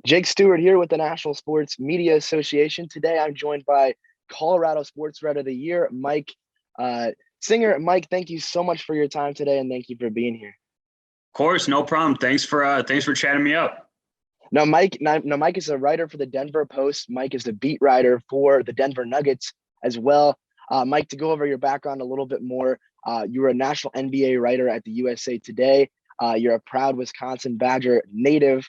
Jake Stuart here with the National Sports Media Association. Today I'm joined by Colorado Sportswriter of the Year, Mike Singer. Mike, thank you so much for your time today, and thank you for being here. Of course, no problem. Thanks for chatting me up. Mike is a writer for the Denver Post. Mike is the beat writer for the Denver Nuggets as well. Mike, to go over your background a little bit more, you were a national NBA writer at the USA Today. You're a proud Wisconsin Badger native.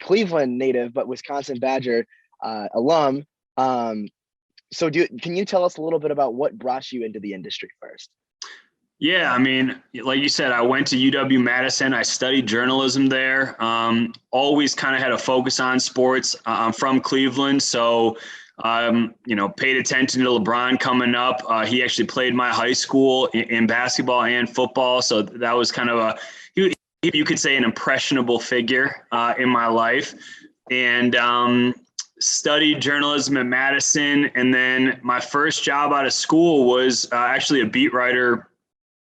Cleveland native, but Wisconsin Badger alum. Can you tell us a little bit about what brought you into the industry first? Yeah, I mean, like you said, I went to UW-Madison. I studied journalism there. Always kind of had a focus on sports. I'm from Cleveland, so paid attention to LeBron coming up. He actually played my high school in basketball and football, so that was kind of you could say an impressionable figure in my life, and studied journalism at Madison. And then my first job out of school was actually a beat writer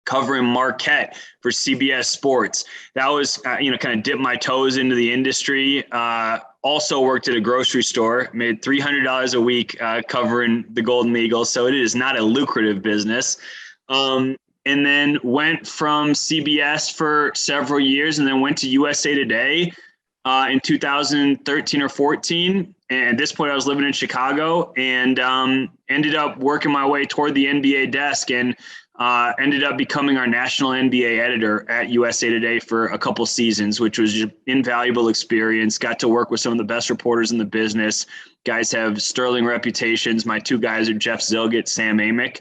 covering Marquette for CBS Sports. That was, kind of dipped my toes into the industry. Also worked at a grocery store, made $300 a week covering the Golden Eagles. So it is not a lucrative business. And then went from CBS for several years and then went to USA Today in 2013 or 14. And at this point, I was living in Chicago and ended up working my way toward the NBA desk and ended up becoming our national NBA editor at USA Today for a couple seasons, which was just invaluable experience. Got to work with some of the best reporters in the business. Guys have sterling reputations. My two guys are Jeff Zilgett, Sam Amick.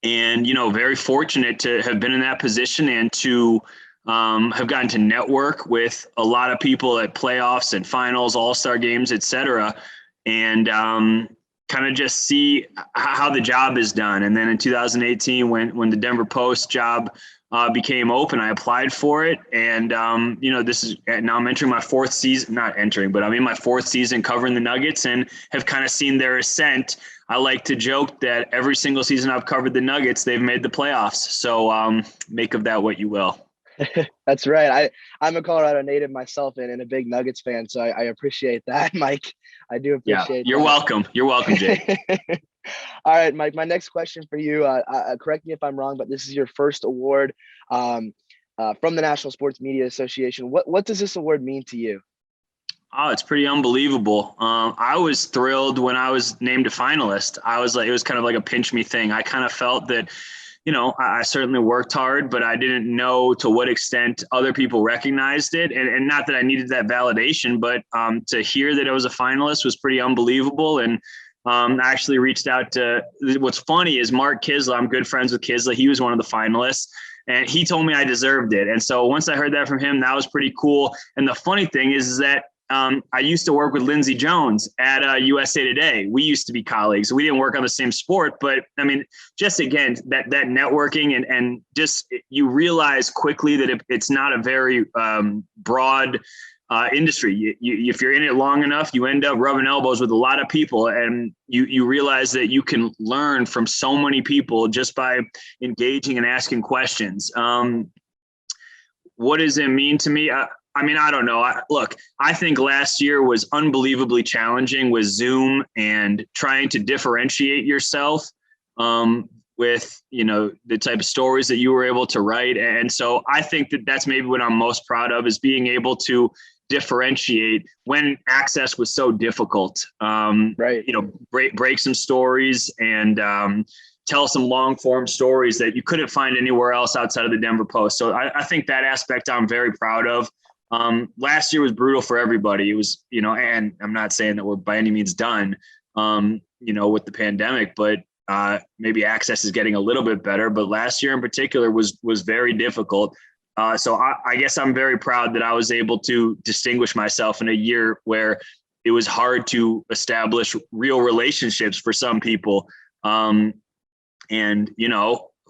And, very fortunate to have been in that position and to have gotten to network with a lot of people at playoffs and finals, all-star games, et cetera, and kind of just see how the job is done. And then in 2018, when the Denver Post job became open, I applied for it. And, this is now I'm entering my fourth season, not entering, but I'm in my fourth season covering the Nuggets and have kind of seen their ascent. I like to joke that every single season I've covered the Nuggets, they've made the playoffs. So make of that what you will. That's right. I'm a Colorado native myself and a big Nuggets fan. So I appreciate that, Mike. I do appreciate You're welcome. You're welcome, Jake. All right, Mike, my next question for you, correct me if I'm wrong, but this is your first award from the National Sports Media Association. What does this award mean to you? Oh, it's pretty unbelievable. I was thrilled when I was named a finalist. I was like, it was kind of like a pinch me thing. I kind of felt that, I certainly worked hard, but I didn't know to what extent other people recognized it. And not that I needed that validation, but to hear that I was a finalist was pretty unbelievable. And I actually reached out to, what's funny is Mark Kisla. I'm good friends with Kisla. He was one of the finalists. And he told me I deserved it. And so once I heard that from him, that was pretty cool. And the funny thing is that I used to work with Lindsey Jones at USA Today. We used to be colleagues. We didn't work on the same sport, but I mean, just again, that networking and just you realize quickly that it's not a very broad industry. If you're in it long enough, you end up rubbing elbows with a lot of people, and you realize that you can learn from so many people just by engaging and asking questions. What does it mean to me? I don't know. I think last year was unbelievably challenging with Zoom and trying to differentiate yourself with, the type of stories that you were able to write. And so I think that that's maybe what I'm most proud of, is being able to differentiate when access was so difficult. Right. Break some stories and tell some long form stories that you couldn't find anywhere else outside of the Denver Post. So I think that aspect I'm very proud of. Last year was brutal for everybody. It was, and I'm not saying that we're by any means done, with the pandemic, but maybe access is getting a little bit better. But last year in particular was very difficult. So I guess I'm very proud that I was able to distinguish myself in a year where it was hard to establish real relationships for some people.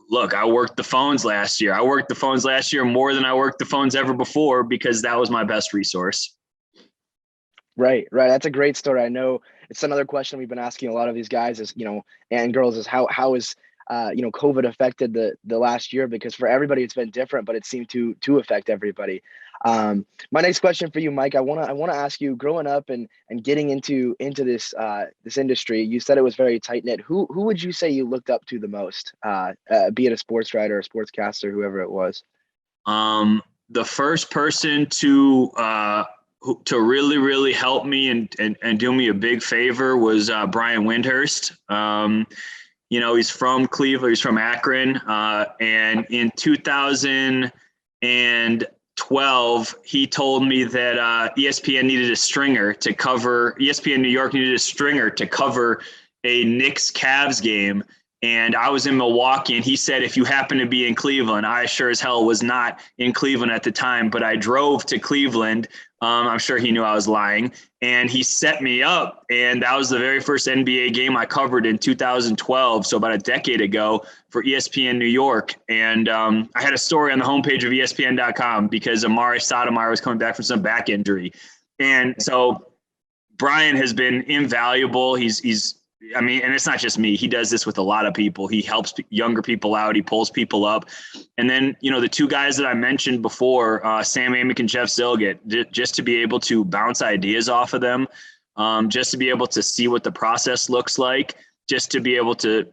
Look, I worked the phones last year. I worked the phones last year more than I worked the phones ever before, because that was my best resource. Right. That's a great story. I know it's another question we've been asking a lot of these guys is, and girls, is how is COVID affected the last year, because for everybody it's been different, but it seemed to affect everybody. My next question for you, Mike, I wanna ask you, growing up and getting into this this industry, you said it was very tight knit. Who would you say you looked up to the most, be it a sports writer, or sportscaster, whoever it was? The first person to really help me and do me a big favor was Brian Windhurst. He's from Cleveland, he's from Akron, and in 2012, he told me that ESPN needed a stringer to cover, ESPN New York needed a stringer to cover a Knicks Cavs game. And I was in Milwaukee, and he said, if you happen to be in Cleveland, I sure as hell was not in Cleveland at the time, but I drove to Cleveland. I'm sure he knew I was lying, and he set me up. And that was the very first NBA game I covered in 2012. So about a decade ago for ESPN New York. And I had a story on the homepage of ESPN.com because Amari Stoudemire was coming back from some back injury. And so Brian has been invaluable. And it's not just me. He does this with a lot of people. He helps younger people out. He pulls people up. And then, the two guys that I mentioned before, Sam Amick and Jeff Zilgett, just to be able to bounce ideas off of them, just to be able to see what the process looks like, just to be able to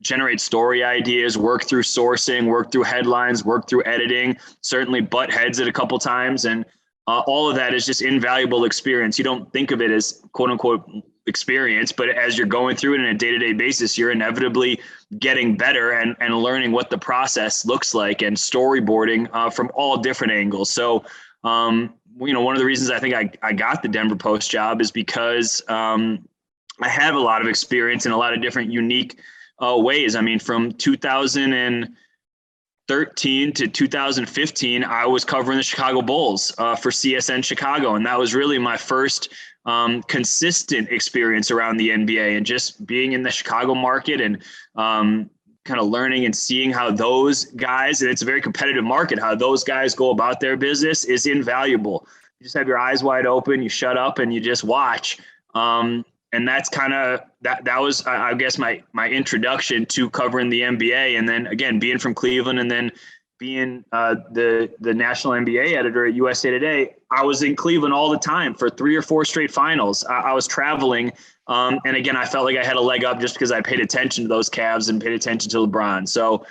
generate story ideas, work through sourcing, work through headlines, work through editing, certainly butt heads it a couple times. And all of that is just invaluable experience. You don't think of it as quote unquote experience, but as you're going through it on a day-to-day basis, you're inevitably getting better and learning what the process looks like and storyboarding from all different angles. So, one of the reasons I think I got the Denver Post job is because I have a lot of experience in a lot of different unique ways. I mean, from 2013 to 2015, I was covering the Chicago Bulls for CSN Chicago. And that was really my first consistent experience around the NBA, and just being in the Chicago market and kind of learning and seeing how those guys, and it's a very competitive market, how those guys go about their business is invaluable. You just have your eyes wide open, you shut up and you just watch. And that's kind of, that was, I guess, my introduction to covering the NBA. And then again, being from Cleveland and then being the national NBA editor at USA Today, I was in Cleveland all the time for 3 or 4 straight finals. I was traveling. And again, I felt like I had a leg up just because I paid attention to those Cavs and paid attention to LeBron. So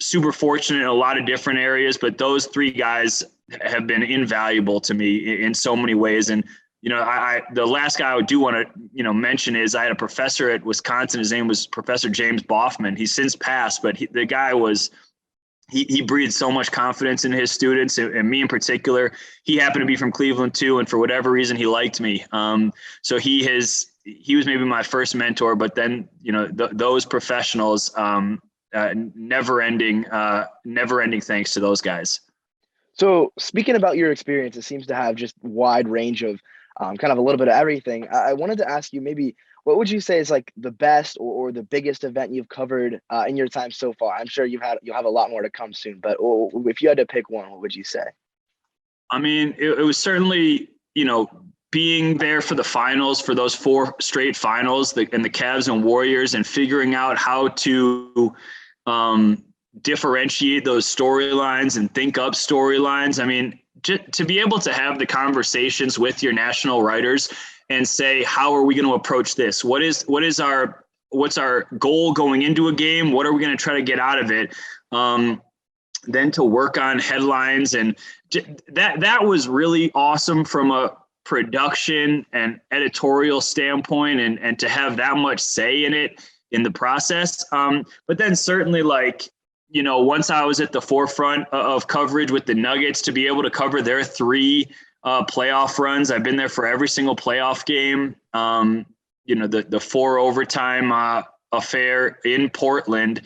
super fortunate in a lot of different areas, but those 3 guys have been invaluable to me in so many ways. And, the last guy I do want to, mention is I had a professor at Wisconsin. His name was Professor James Boffman. He's since passed, but the guy was, he breathed so much confidence in his students, and me in particular. He happened to be from Cleveland too, and for whatever reason, he liked me. So he was maybe my first mentor. But then, those professionals, never ending thanks to those guys. So speaking about your experience, it seems to have just wide range of kind of a little bit of everything. I wanted to ask you, maybe what would you say is like the best or the biggest event you've covered in your time so far? I'm sure you'll have a lot more to come soon, but if you had to pick one, what would you say? I mean, it was certainly, being there for the finals, for those 4 straight finals, and the Cavs and Warriors, and figuring out how to differentiate those storylines and think up storylines. I mean, to be able to have the conversations with your national writers and say, how are we going to approach this? What's our goal going into a game? What are we going to try to get out of it? Then to work on headlines, and that was really awesome from a production and editorial standpoint, and to have that much say in it in the process. But then certainly, once I was at the forefront of coverage with the Nuggets, to be able to cover their 3 playoff runs. I've been there for every single playoff game. The 4 overtime affair in Portland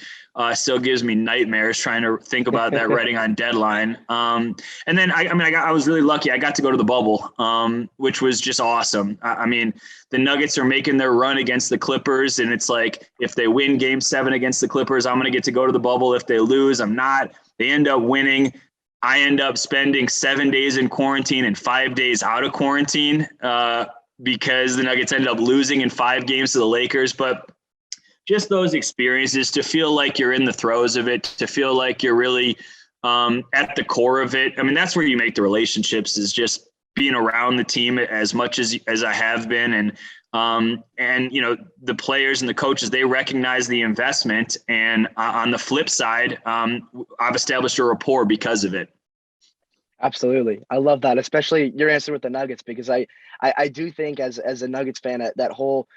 still gives me nightmares trying to think about that writing on deadline. And then I was really lucky. I got to go to the bubble, which was just awesome. The Nuggets are making their run against the Clippers, and it's like, if they win Game 7 against the Clippers, I'm going to get to go to the bubble. If they lose, I'm not. They end up winning. I end up spending 7 days in quarantine and 5 days out of quarantine because the Nuggets ended up losing in 5 games to the Lakers. But just those experiences, to feel like you're in the throes of it, to feel like you're really at the core of it, I mean, that's where you make the relationships, is just being around the team as much as I have been. And, you know, the players and the coaches, they recognize the investment. And on the flip side, I've established a rapport because of it. Absolutely. I love that, especially your answer with the Nuggets, because I do think as a Nuggets fan, that whole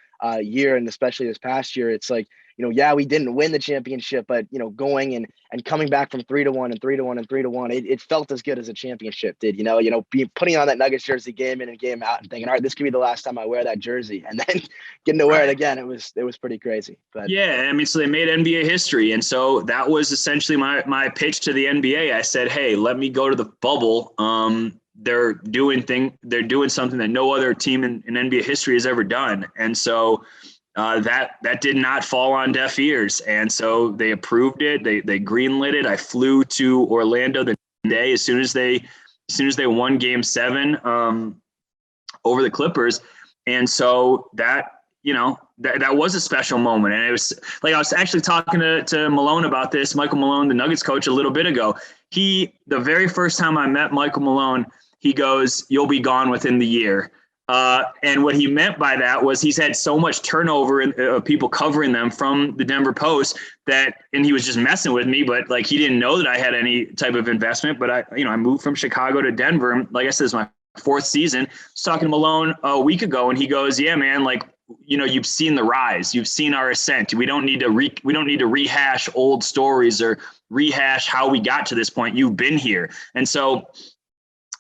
year, and especially this past year, it's like, you know, yeah, we didn't win the championship, but, you know, going and coming back from 3-1 and 3-1 and 3-1, it felt as good as a championship did, putting on that Nuggets jersey game in and game out and thinking, all right, this could be the last time I wear that jersey. And then getting to wear it again, it was pretty crazy. But yeah, I mean, so they made NBA history. And so that was essentially my pitch to the NBA. I said, hey, let me go to the bubble. They're doing something that no other team in NBA history has ever done. And so that did not fall on deaf ears. And so they approved it. They greenlit it. I flew to Orlando the day as soon as they won Game 7 over the Clippers. And so that was a special moment. And it was like, I was actually talking to Malone about this, Michael Malone, the Nuggets coach, a little bit ago. The very first time I met Michael Malone, he goes, "You'll be gone within the year." And what he meant by that was he's had so much turnover of people covering them from the Denver Post and he was just messing with me, but like, he didn't know that I had any type of investment. But I moved from Chicago to Denver. And like I said, it's my 4th season. I was talking to Malone a week ago, and he goes, "Yeah, man, like, you've seen the rise, you've seen our ascent. We don't need to rehash old stories or rehash how we got to this point. You've been here." And so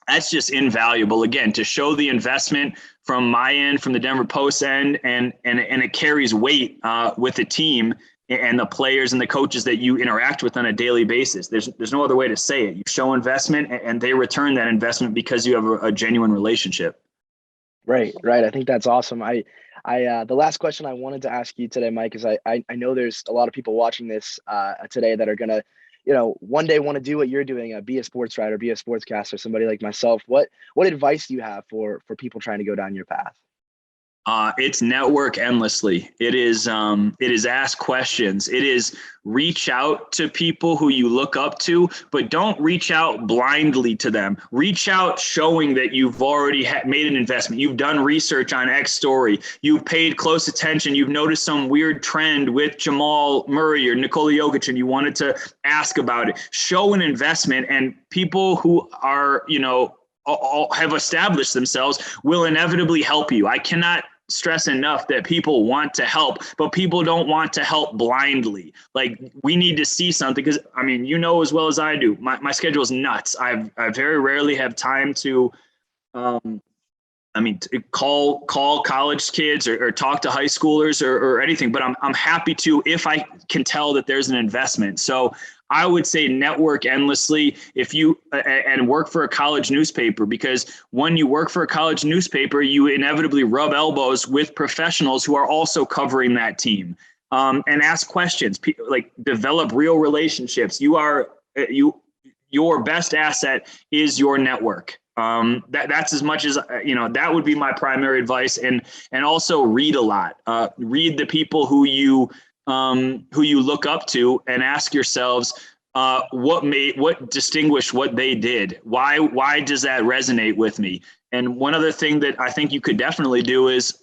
that's just invaluable, again, to show the investment from my end, from the Denver Post end, and it carries weight with the team and the players and the coaches that you interact with on a daily basis. There's no other way to say it. You show investment, and they return that investment because you have a genuine relationship. Right. I think that's awesome. The last question I wanted to ask you today, Mike, is I know there's a lot of people watching this today that are gonna, one day want to do what you're doing, be a sports writer, be a sportscaster, somebody like myself. What advice do you have for people trying to go down your path? It's network endlessly. It is ask questions. It is reach out to people who you look up to, but don't reach out blindly to them. Reach out showing that you've already made an investment. You've done research on X story. You've paid close attention. You've noticed some weird trend with Jamal Murray or Nikola Jokic, and you wanted to ask about it. Show an investment, and people who are, have established themselves will inevitably help you. I cannot stress enough that people want to help, but people don't want to help blindly. Like, we need to see something, because as well as I do, my schedule is nuts. I very rarely have time to call college kids or talk to high schoolers or anything, but I'm happy to, if I can tell that there's an investment. So I would say network endlessly and work for a college newspaper, because when you work for a college newspaper, you inevitably rub elbows with professionals who are also covering that team, and ask questions, like develop real relationships. Your best asset is your network. That's as much as, that would be my primary advice. And also read a lot, read the people who you look up to, and ask yourselves, what distinguished what they did? Why does that resonate with me? And one other thing that I think you could definitely do is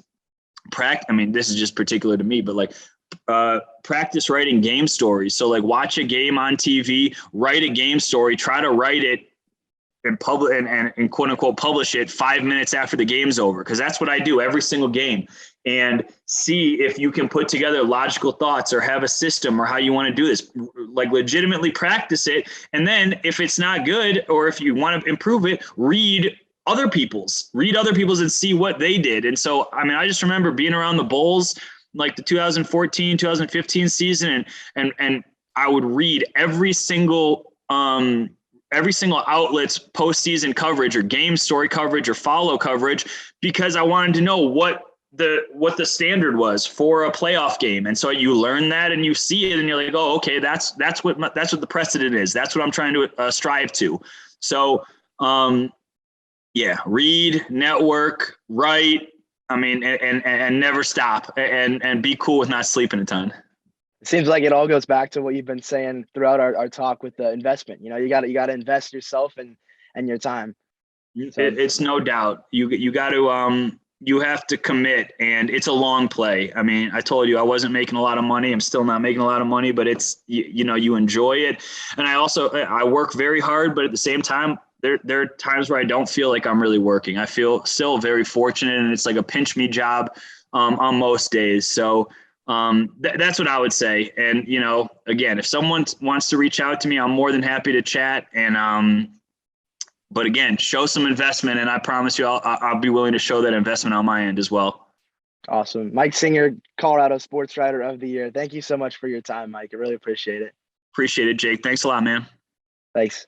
this is just particular to me, but practice writing game stories. So watch a game on TV, write a game story, try to write it and quote unquote publish it 5 minutes after the game's over, because that's what I do every single game, and see if you can put together logical thoughts or have a system or how you want to do this. Legitimately practice it, and then if it's not good, or if you want to improve it, read other people's and see what they did. And so I just remember being around the Bulls, like the 2014 2015 season, and I would read every single outlet's postseason coverage or game story coverage or follow coverage, because I wanted to know what the standard was for a playoff game. And so you learn that, and you see it, and you're like, oh, okay, that's what the precedent is. That's what I'm trying to strive to. So, read, network, write, and never stop, and be cool with not sleeping a ton. It seems like it all goes back to what you've been saying throughout our talk with the investment. You got to invest yourself and your time. So It's no doubt. You got to you have to commit, and it's a long play. I mean, I told you I wasn't making a lot of money. I'm still not making a lot of money, but it's you enjoy it. And I work very hard, but at the same time, there are times where I don't feel like I'm really working. I feel still very fortunate, and it's like a pinch me job on most days. So that's what I would say. And again, if someone wants to reach out to me, I'm more than happy to chat. And but again, show some investment, and I promise you, I'll be willing to show that investment on my end as well. Awesome. Mike Singer, Colorado Sportswriter of the Year. Thank you so much for your time, Mike. I really appreciate it. Appreciate it, Jake. Thanks a lot, man. Thanks.